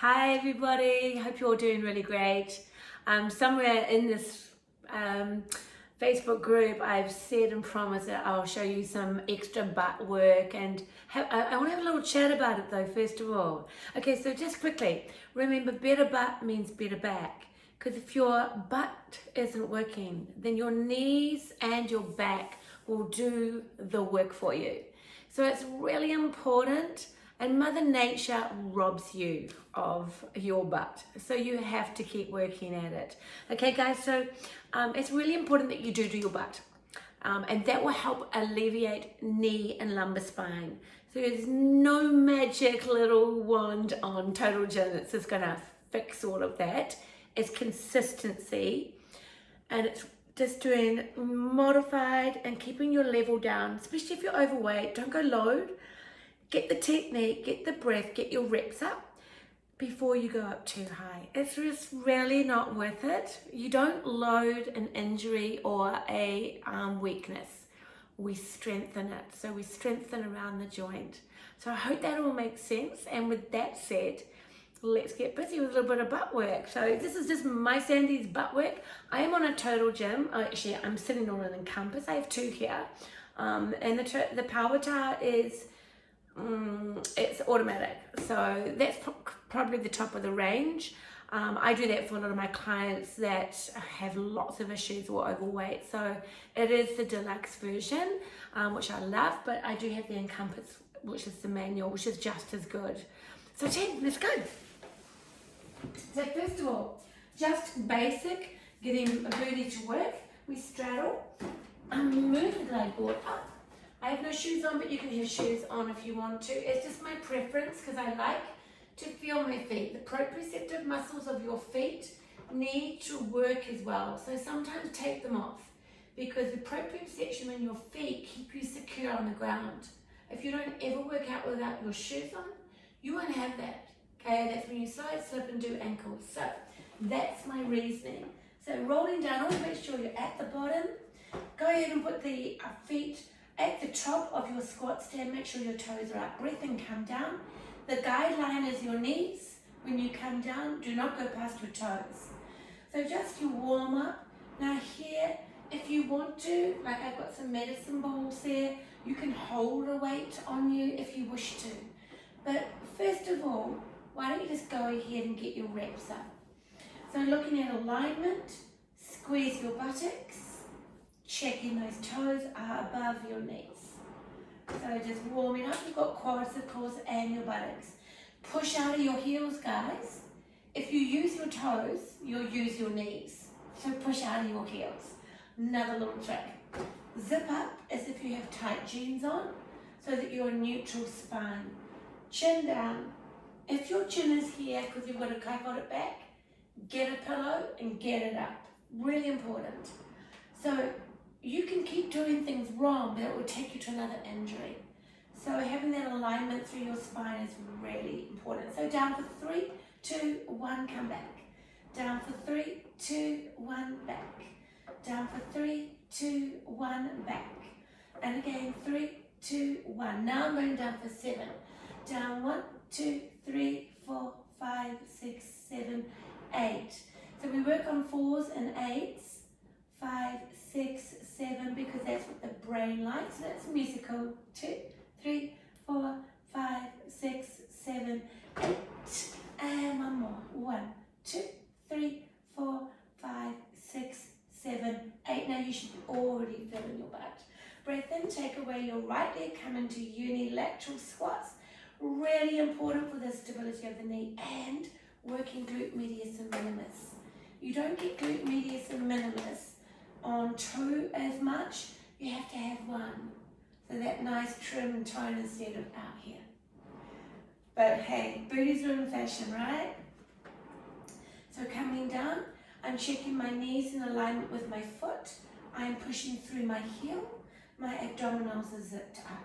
Hi everybody, hope you're all doing really great. Somewhere in this Facebook group I've said and promised that I'll show you some extra butt work, and I want to have a little chat about it though first of all. Okay, so just quickly, remember better butt means better back, because if your butt isn't working then your knees and your back will do the work for you. So it's really important. And Mother Nature robs you of your butt. So you have to keep working at it. Okay, guys, so it's really important that you do your butt. And that will help alleviate knee and lumbar spine. So there's no magic little wand on Total Gym that's just gonna fix all of that. It's consistency, and it's just doing modified and keeping your level down, especially if you're overweight. Don't go load. Get the technique, get the breath, get your reps up before you go up too high. It's just really not worth it. You don't load an injury or a weakness. We strengthen it. So we strengthen around the joint. So I hope that all makes sense. And with that said, let's get busy with a little bit of butt work. So this is just my Sandy's butt work. I am on a Total Gym. Actually, I'm sitting on an Encompass. I have two here. And the Power Tar is it's automatic, so that's probably the top of the range. I do that for a lot of my clients that have lots of issues or overweight, so it is the deluxe version, which I love, but I do have the Encompass, which is the manual, which is just as good. So team, let's go. So first of all, just basic, getting a booty to work. We straddle, move the leg board up. I have no shoes on, but you can have shoes on if you want to. It's just my preference because I like to feel my feet. The proprioceptive muscles of your feet need to work as well. So sometimes take them off, because the proprioception in your feet keep you secure on the ground. If you don't ever work out without your shoes on, you won't have that. Okay, that's when you slide, slip and do ankles. So that's my reasoning. So rolling down, always make sure you're at the bottom. Go ahead and put the feet at the top of your squat stand. Make sure your toes are up. Breath and come down. The guideline is your knees. When you come down, do not go past your toes. So just you warm up. Now here, if you want to, like I've got some medicine balls there, you can hold a weight on you if you wish to. But first of all, why don't you just go ahead and get your reps up. So looking at alignment, squeeze your buttocks. Checking those toes are above your knees. So just warming up. You've got quads, of course, and your buttocks. Push out of your heels, guys. If you use your toes, you'll use your knees. So push out of your heels. Another little trick. Zip up as if you have tight jeans on, so that you're neutral spine. Chin down. If your chin is here because you've got a kyphotic back, get a pillow and get it up. Really important. So you can keep doing things wrong, but it will take you to another injury. So having that alignment through your spine is really important. So down for 3, 2, 1, come back. Down for 3, 2, 1, back. Down for 3, 2, 1, back. And again, 3, 2, 1. Now I'm going down for 7. Down 1, 2, 3, 4, 5, 6, 7, 8. So we work on 4s and 8s. 5, 6, 7, because that's what the brain likes. So that's musical. 2, 3, 4, 5, 6, 7, 8. And one more. 1, 2, 3, 4, 5, 6, 7, 8. Now you should be already feeling your butt. Breath in, take away your right leg, come into unilateral squats. Really important for the stability of the knee and working glute medius and minimus. You don't get glute medius and minimus on 2 as much. You have to have 1. So that nice trim and tone instead of out here. But hey, booties are in fashion, right? So coming down, I'm checking my knees in alignment with my foot. I'm pushing through my heel. My abdominals are zipped up.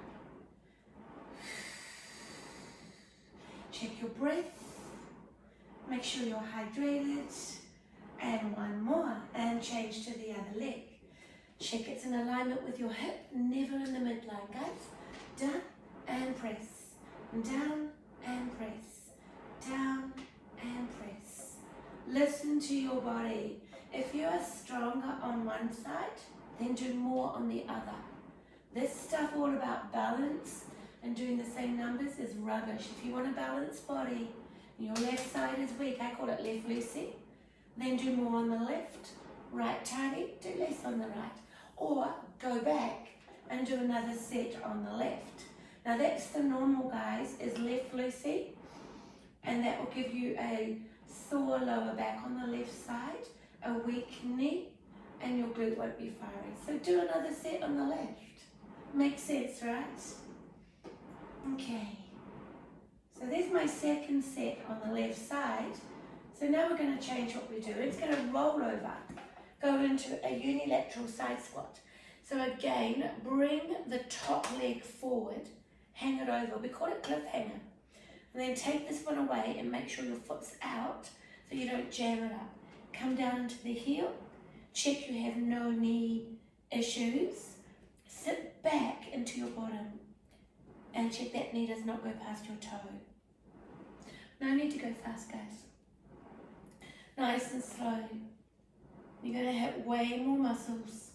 Check your breath. Make sure you're hydrated. And one more, and change to the other leg. Check it's in alignment with your hip, never in the midline, guys. Down and press, down and press, down Listen to your body. If you are stronger on one side, then do more on the other. This stuff all about balance and doing the same numbers is rubbish. If you want a balanced body and your left side is weak, I call it left loosey, then do more on the left. Right tighty, do less on the right. Or go back and do another set on the left. Now that's the normal, guys, is left loosey, and that will give you a sore lower back on the left side, a weak knee, and your glute won't be firing. So do another set on the left. Makes sense, right? Okay. So there's my second set on the left side. So now we're going to change what we do. It's going to roll over, go into a unilateral side squat. So again, bring the top leg forward, hang it over. We call it cliffhanger. And then take this one away and make sure your foot's out so you don't jam it up. Come down into the heel. Check you have no knee issues. Sit back into your bottom and check that knee does not go past your toe. No need to go fast, guys. Nice and slow. You're going to hit way more muscles.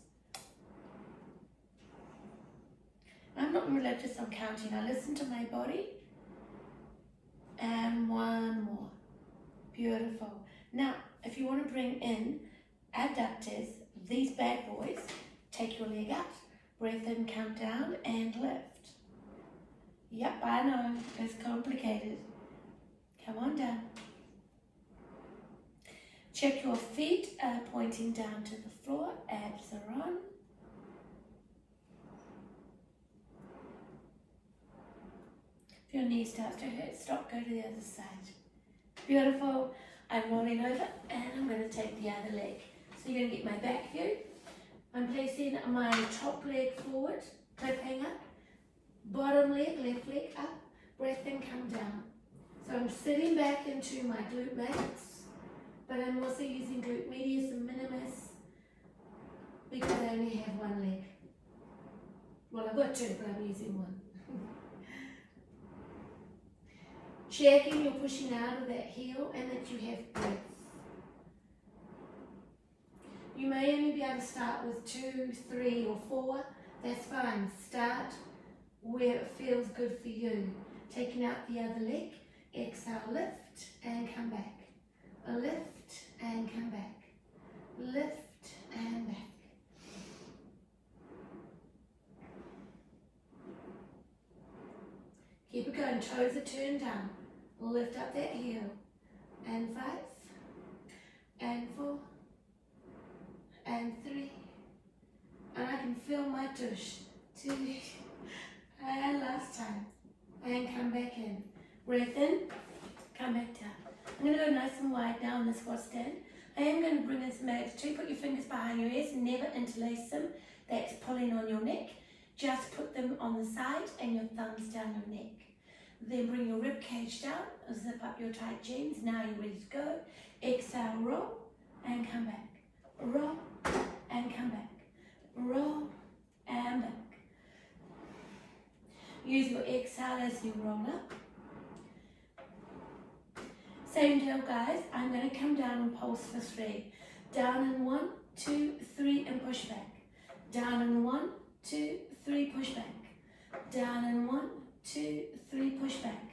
I'm not religious on counting. I listen to my body. And one more. Beautiful. Now, if you want to bring in adductors, these bad boys, take your leg out, breath in, count down, and lift. Yep, I know, it's complicated. Come on down. Check your feet are pointing down to the floor, abs are on. If your knee starts to hurt, stop, go to the other side. Beautiful. I'm rolling over and I'm going to take the other leg. So you're going to get my back view. I'm placing my top leg forward, cliffhanger, bottom leg, left leg up, breath in, come down. So I'm sitting back into my glute max, but I'm also using glute medius and minimus because I only have one leg. Well, I've got two, but I'm using one. Checking you're pushing out of that heel and that you have breath. You may only be able to start with 2, 3 or 4. That's fine. Start where it feels good for you. Taking out the other leg. Exhale, lift and come back. Lift and come back. Lift and back. Keep it going. Toes are turned down. Lift up that heel. And 5. And 4. And 3. And I can feel my tush. 2. And last time. And come back in. Breath in. Come back down. I'm going to go nice and wide down the squat stand. I am going to bring in some abs too. Put your fingers behind your ears. Never interlace them. That's pulling on your neck. Just put them on the side and your thumbs down your neck. Then bring your rib cage down. Zip up your tight jeans. Now you're ready to go. Exhale, roll and come back. Roll and come back. Roll and back. Use your exhale as you roll up. Same deal, guys. I'm going to come down and pulse for 3. Down in 1, 2, 3 and push back. Down in 1, 2, 3, push back. Down in 1, 2, 3, push back.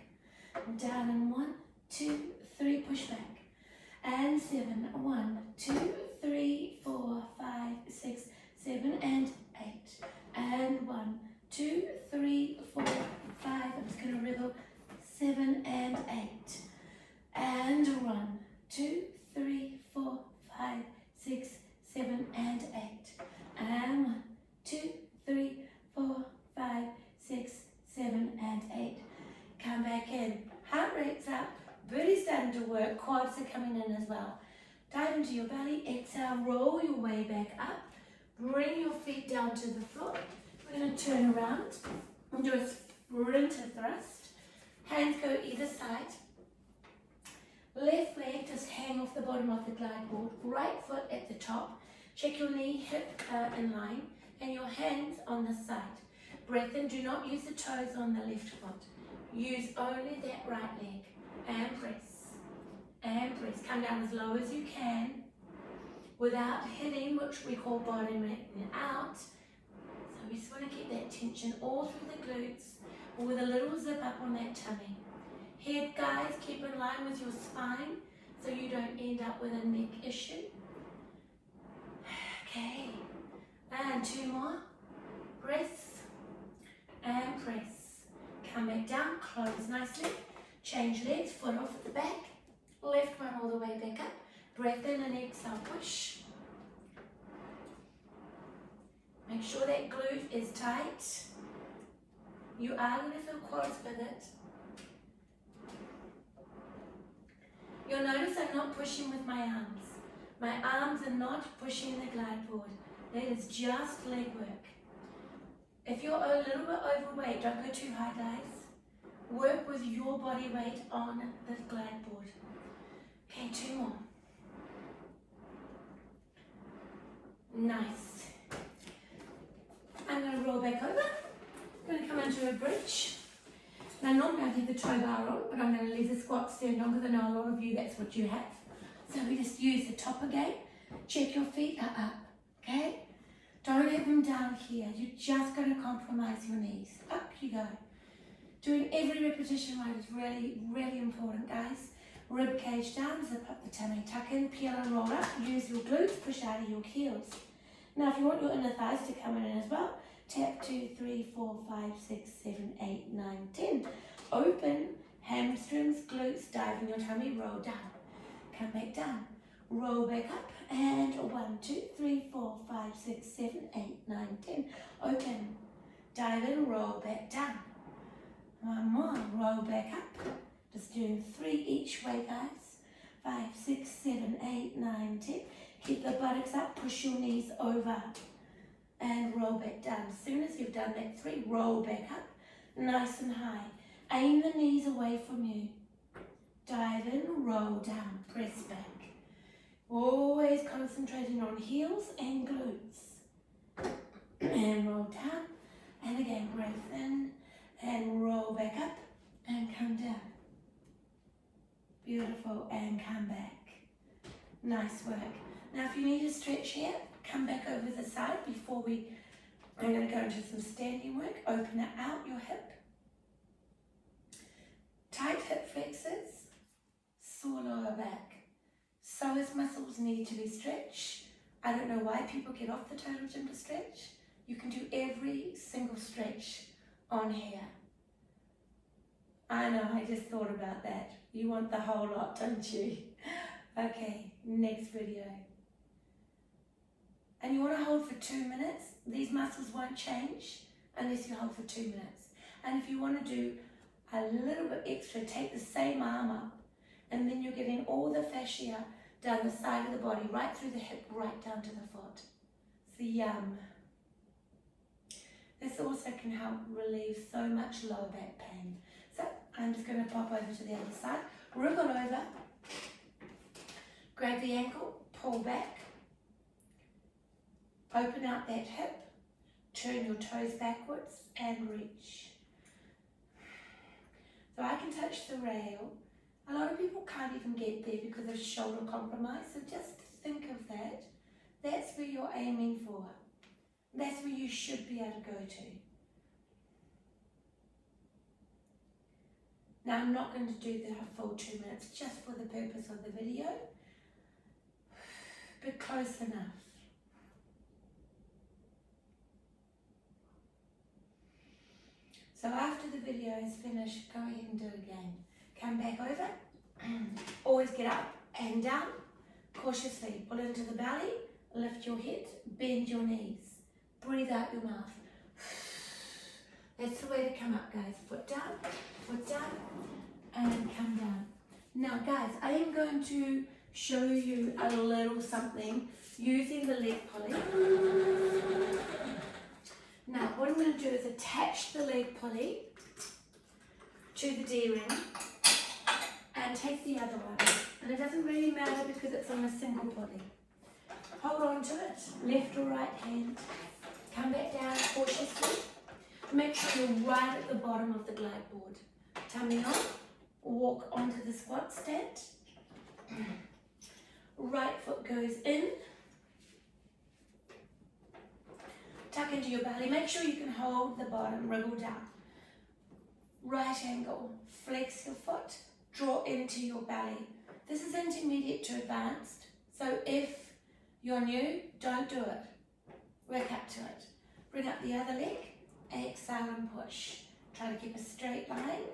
Down in 1, 2, 3, push back. And 7, 1, 2, 3, 4, 5, 6, 7, and 8. And 1, 2, 3, 4, 5. I'm just going to wriggle. 7 and 8. And 1, 2, 3, 4, 5, 6, 7, and 8. And 1, 2, 3, 4, 5, 6, 7, and 8. Come back in. Heart rate's up. Booty's starting to work. Quads are coming in as well. Dive into your belly. Exhale. Roll your way back up. Bring your feet down to the floor. We're going to turn around and do a sprinter thrust. Hands go either side. Left leg just hang off the bottom of the glide board. Right foot at the top. Check your knee, hip in line. And your hands on the side. Breath in. Do not use the toes on the left foot. Use only that right leg. And press. And press. Nice. Come down as low as you can without hitting, which we call bottoming out. So we just want to keep that tension all through the glutes with a little zip up on that tummy. Head, guys, keep in line with your spine so you don't end up with a neck issue. Okay, and 2 more. Press and press. Come back down, close nicely. Change legs, foot off at the back. Left one all the way back up. Breath in and exhale, push. Make sure that glute is tight. You are going to feel quads with it. You'll notice I'm not pushing with my arms. My arms are not pushing the glide board. That is just leg work. If you're a little bit overweight, don't go too high, guys. Work with your body weight on the glide board. Okay, 2 more. Nice. I'm going to roll back over. I'm going to come into a bridge. Now normally I leave the tow bar on, but I'm going to leave the squat stand on because I know a lot of you that's what you have. So we just use the top again. Check your feet are up, okay? Don't have them down here. You're just going to compromise your knees. Up you go. Doing every repetition right is really, really important, guys. Rib cage down, zip up the tummy, tuck in, peel and roll up. Use your glutes, push out of your heels. Now if you want your inner thighs to come in as well, tap 2, 3, 4, 5, 6, 7, 8, 9, 10. Open, hamstrings, glutes, dive in your tummy, roll down. Come back down. Roll back up, and 1, 2, 3, 4, 5, 6, 7, 8, 9, 10. Open, dive in, roll back down. 1 more, roll back up. Just doing 3 each way, guys. 5, 6, 7, 8, 9, 10. Keep the buttocks up, push your knees over, and roll back down. As soon as you've done that 3, roll back up, nice and high. Aim the knees away from you. Dive in, roll down, press back. Always concentrating on heels and glutes. And roll down, and again, breath in, and roll back up, and come down. Beautiful, and come back. Nice work. Now if you need to stretch here, come back over the side before I'm going to go into some standing work. Open it out your hip. Tight hip flexors, sore lower back. Psoas muscles need to be stretched. I don't know why people get off the total gym to stretch. You can do every single stretch on here. I know, I just thought about that. You want the whole lot, don't you? Okay, next video. And you want to hold for 2 minutes. These muscles won't change unless you hold for 2 minutes. And if you want to do a little bit extra, take the same arm up, and then you're getting all the fascia down the side of the body, right through the hip, right down to the foot. So yum. This also can help relieve so much lower back pain. So I'm just going to pop over to the other side, wriggle over, grab the ankle, pull back, open out that hip, turn your toes backwards and reach. So I can touch the rail. A lot of people can't even get there because of shoulder compromise, so just think of that. That's where you're aiming for. That's where you should be able to go to. Now I'm not going to do the full 2 minutes just for the purpose of the video, but close enough. So after the video is finished, go ahead and do it again. Come back over, always get up and down, cautiously pull into the belly, lift your head, bend your knees, breathe out your mouth. That's the way to come up, guys. Foot down, and come down. Now guys, I am going to show you a little something using the leg pulley. Now what I'm going to do is attach the leg pulley to the D-ring and take the other one. And it doesn't really matter because it's on a single pulley. Hold on to it, left or right hand. Come back down cautiously. Make sure you're right at the bottom of the glide board. Tummy on, walk onto the squat stand. right foot goes in. Tuck into your belly. Make sure you can hold the bottom, wriggle down. Right angle, flex your foot, draw into your belly. This is intermediate to advanced, so if you're new, don't do it. Work up to it. Bring up the other leg, exhale and push. Try to keep a straight line.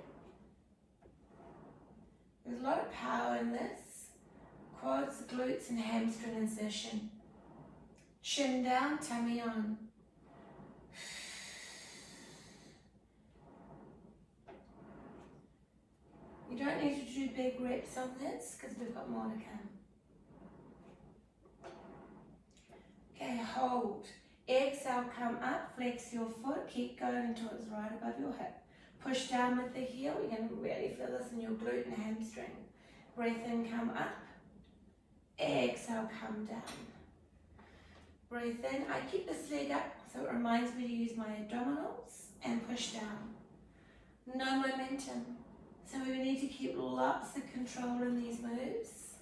There's a lot of power in this. Quads, glutes and hamstring insertion. Chin down, tummy on. You don't need to do big reps on this because we've got more to come. Okay, hold. Exhale, come up, flex your foot, keep going until it's right above your hip. Push down with the heel, you're going to really feel this in your glute and hamstring. Breath in, come up. Exhale, come down. Breathe in, I keep this leg up so it reminds me to use my abdominals and push down. No momentum. So we need to keep lots of control in these moves.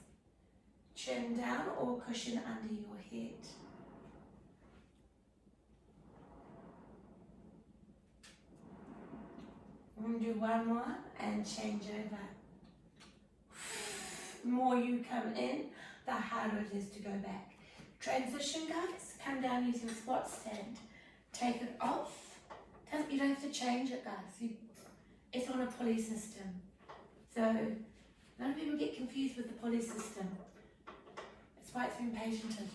Chin down or cushion under your head. I'm going to do one more and change over. The more you come in, the harder it is to go back. Transition, guys. Come down using squat stand. Take it off. You don't have to change it, guys. It's on a pulley system. So, a lot of people get confused with the pulley system. That's why it's been patented.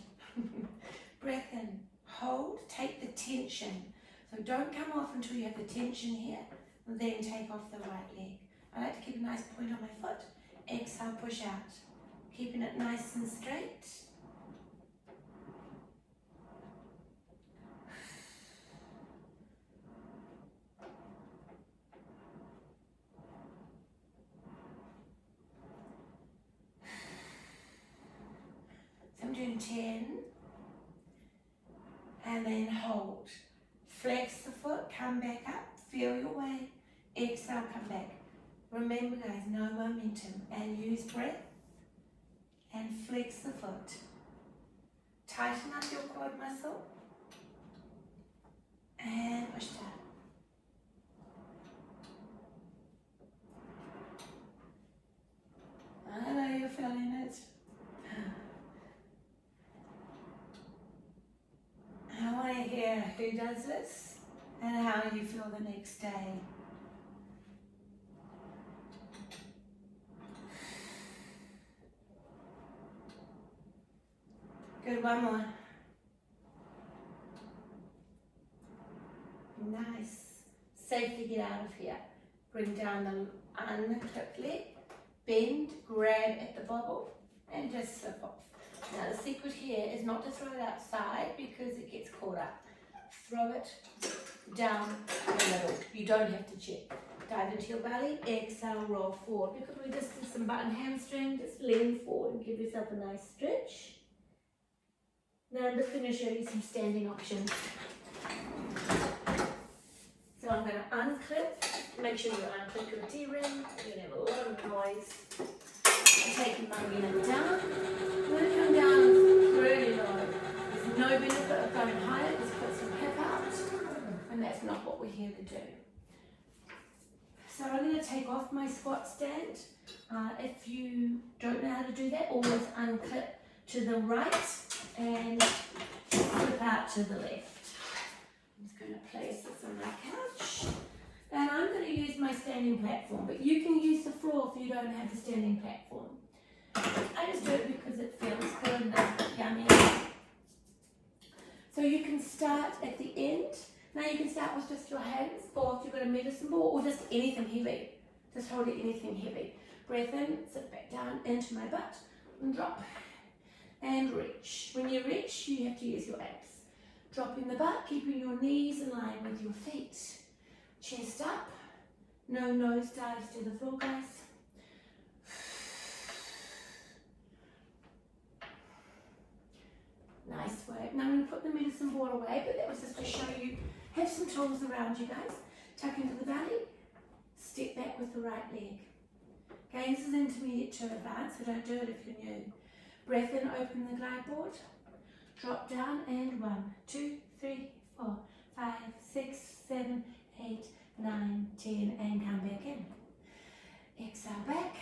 Breath in, hold, take the tension. So don't come off until you have the tension here, and then take off the right leg. I like to keep a nice point on my foot. Exhale, push out. Keeping it nice and straight. I'm doing 10, and then hold. Flex the foot, come back up, feel your way, exhale, come back. Remember guys, no momentum, and use breath, and flex the foot. Tighten up your quad muscle, and push down. I know you're feeling it. I want to hear who does this and how you feel the next day. Good, one more. Nice. Safe to get out of here. Bring down the unclipped leg, bend, grab at the bobble, and just slip off. Now the secret here is not to throw it outside because it gets caught up. Throw it down the middle. You don't have to check. Dive into your belly, exhale, roll forward. Because we just did some butt and hamstring, just lean forward and give yourself a nice stretch. Now I'm just going to show you some standing options. So I'm going to unclip. Make sure you unclip your T-ring. You're going to have a lot of noise. Taking my unit down. I'm going to come down really low. There's no benefit of going higher, just put some hip out, and that's not what we're here to do. So I'm going to take off my squat stand. If you don't know how to do that, always unclip to the right and flip out to the left. I'm just going to place this on my couch. And I'm going to use my standing platform, but you can use the floor if you don't have the standing platform. I just do it because it feels good and it's yummy. So you can start at the end. Now you can start with just your hands, or if you've got a medicine ball, or just anything heavy. Just hold it, anything heavy. Breath in, sit back down into my butt, and drop. And reach. When you reach, you have to use your abs. Dropping the butt, keeping your knees in line with your feet. Chest up, no nose dives to the floor, guys. Nice work. Now I'm going to put the medicine ball away, but that was just to show you, have some tools around you guys. Tuck into the belly, step back with the right leg. Okay, this is intermediate to advanced, so don't do it if you're new. Breath in, open the glide board. Drop down and 1, 2, 3, 4, 5, 6, 7, 8, 9, 10 and come back in. Exhale back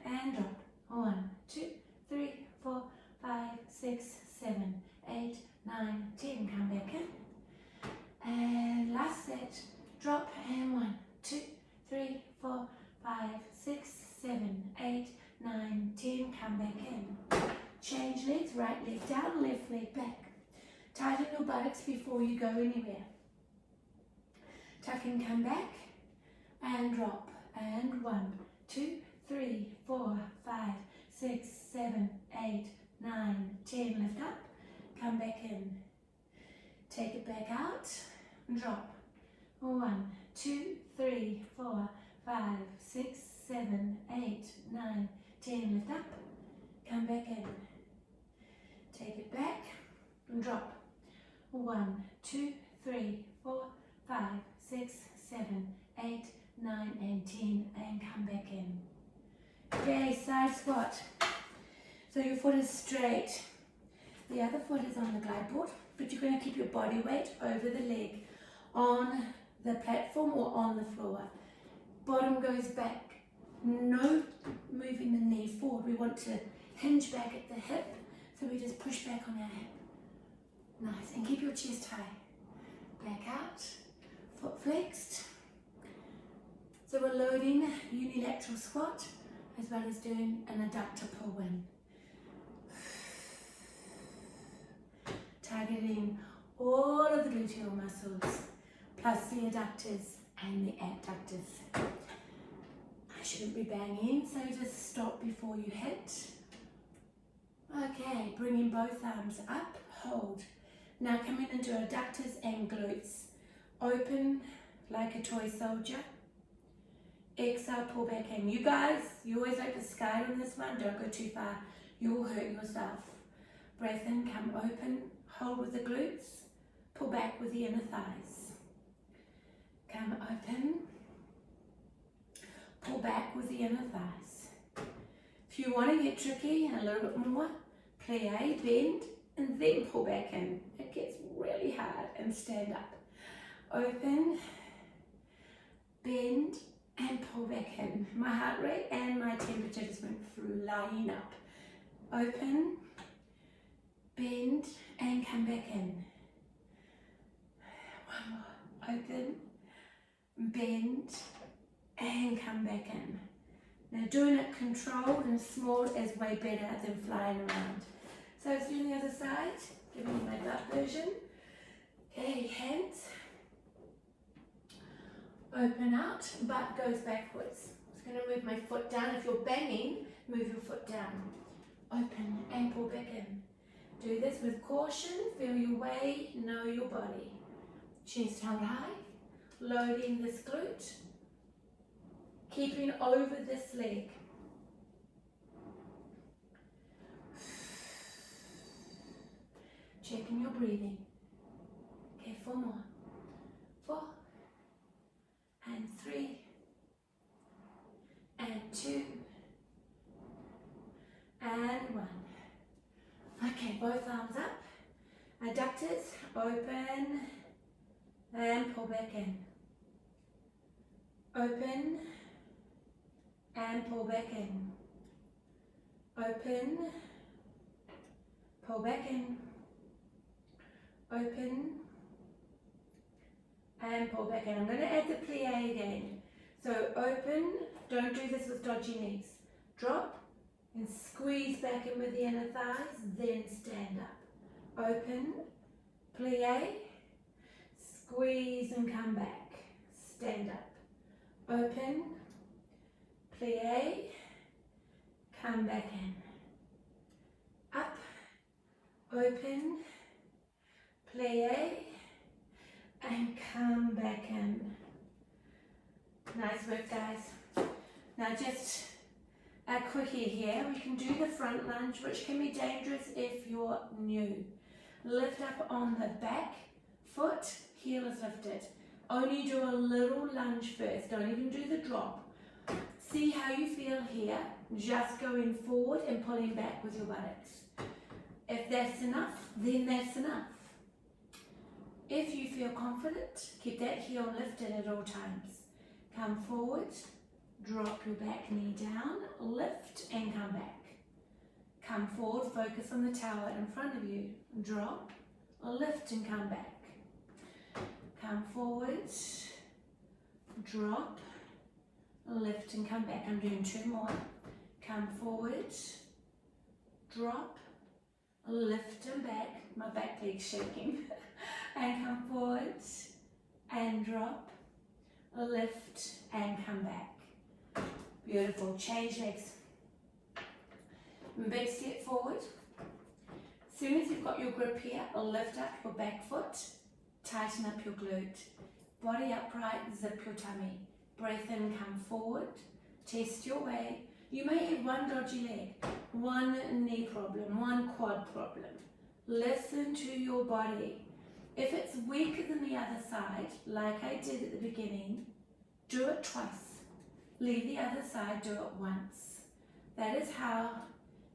and drop. 1, 2, 3, 4, 5, 6, 7, 8, 9, 10. Come back in. And last set. Drop and 1, 2, 3, 4, 5, 6, 7, 8, 9, 10. Come back in. Change legs, right leg down, left leg back. Tighten your buttocks before you go anywhere. Tuck and come back and drop. And 1, 2, 3, 4, 5, 6, 7, 8, 9, 10. Lift up, come back in. Take it back out, drop. 1, 2, 3, 4, 5, 6, 7, 8, 9, 10. Lift up, come back in. Take it back and drop. 1, 2, 3, 4, 5, 6, 7, 8, 9 and 10 and come back in. Okay, side squat. So your foot is straight. The other foot is on the glide board, but you're going to keep your body weight over the leg on the platform or on the floor. Bottom goes back. No moving the knee forward. We want to hinge back at the hip, so we just push back on our hip. Nice, and keep your chest high. Back out, foot flexed. So we're loading unilateral squat as well as doing an adductor pull in. Targeting all of the gluteal muscles, plus the adductors and the abductors. I shouldn't be banging, so just stop before you hit. Okay, bringing both arms up, hold. Now coming into adductors and glutes. Open like a toy soldier. Exhale, pull back in. You guys, you always like to sky on this one. Don't go too far. You'll hurt yourself. Breath in, come open. Hold with the glutes. Pull back with the inner thighs. Come open. Pull back with the inner thighs. If you want to get tricky and a little bit more, plie, bend, and then pull back in. It gets really hard and stand up. Open, bend, and pull back in. My heart rate and my temperature just went flying up. Open, bend, and come back in. One more. Open, bend, and come back in. Now doing it controlled and small is way better than flying around. So let's do the other side. Giving you my butt version. Okay, hands. Open out, butt goes backwards. I'm just going to move my foot down. If you're banging, move your foot down. Open and pull back in. Do this with caution. Feel your way, know your body. Chest held high. Loading this glute. Keeping over this leg. Checking your breathing. Okay, 4 more. 4 and 3 and 2 and 1. Okay, both arms up. Adductors open and pull back in. Open and pull back in. Open, pull back in. Open and pull back in. I'm going to add the plie again. So open, don't do this with dodgy knees. Drop and squeeze back in with the inner thighs, then stand up. Open, plie, squeeze and come back. Stand up. Open, plie, come back in. Up, open, plie, and come back in. Nice work, guys. Now just a quickie here. We can do the front lunge, which can be dangerous if you're new. Lift up on the back foot, heel is lifted. Only do a little lunge first. Don't even do the drop. See how you feel here, just going forward and pulling back with your buttocks. If that's enough, then that's enough. If you feel confident, keep that heel lifted at all times. Come forward, drop your back knee down, lift and come back. Come forward, focus on the tower in front of you. Drop, lift and come back. Come forward, drop, lift and come back. I'm doing 2 more. Come forward, drop, lift and back. My back leg's shaking. And come forward and drop, lift and come back. Beautiful. Change legs. Big step forward. As soon as you've got your grip here, lift up your back foot, tighten up your glute. Body upright, zip your tummy. Breath in, come forward. Test your way. You may have one dodgy leg, one knee problem, one quad problem. Listen to your body. If it's weaker than the other side, like I did at the beginning, do it twice. Leave the other side, do it once. That is how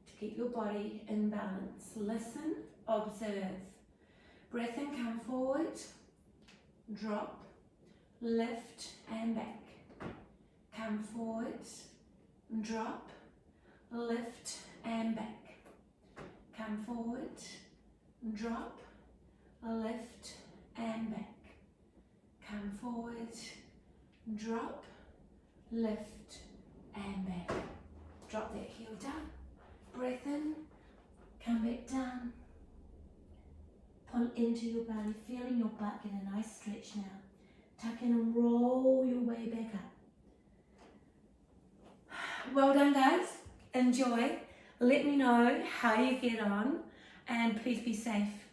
to keep your body in balance. Listen, observe. Breath in, come forward, drop, lift and back. Come forward, drop, lift and back. Come forward, drop, lift and back. Come forward, drop, lift and back. Drop that heel down. Breath in, come back down. Pull into your belly, feeling your butt get a nice stretch now. Tuck in and roll your way back up. Well done, guys. Enjoy. Let me know how you get on and please be safe.